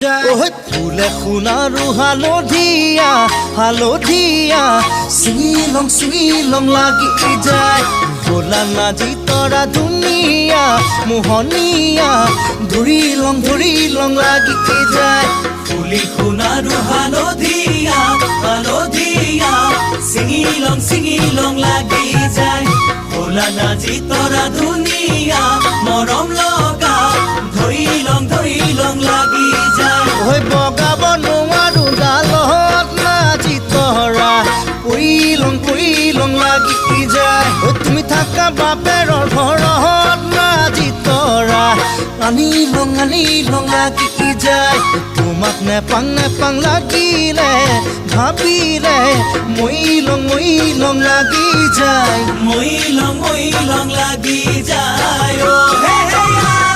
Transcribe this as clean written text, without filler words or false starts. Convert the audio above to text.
ফুলে সোণাৰু হালধীয়া হালধীয়া চিঙিলং লাগি যায় ভোলা নাজি তৰা ধুনীয়া মোহনীয়া ধৰিলং লাগি যায় ফুলি সোণাৰু হালধীয়া হালধীয়া চিঙিলং লাগি যায় ভোলা নাজি তৰা ধুনীয়া মৰম লগা ধৰিলং লাগি যায় বগাব নোৱাৰো ডালত নাজি তৰা পৰিলং লাগি যায় তুমি থাকা বাপেৰৰ ঘৰত নাজি তৰা আনিলং লাগি যায় তোমাক নেপাং লাগিলে ভাবিলে মইলং লাগি যায় মইলং লাগি যায় হে হে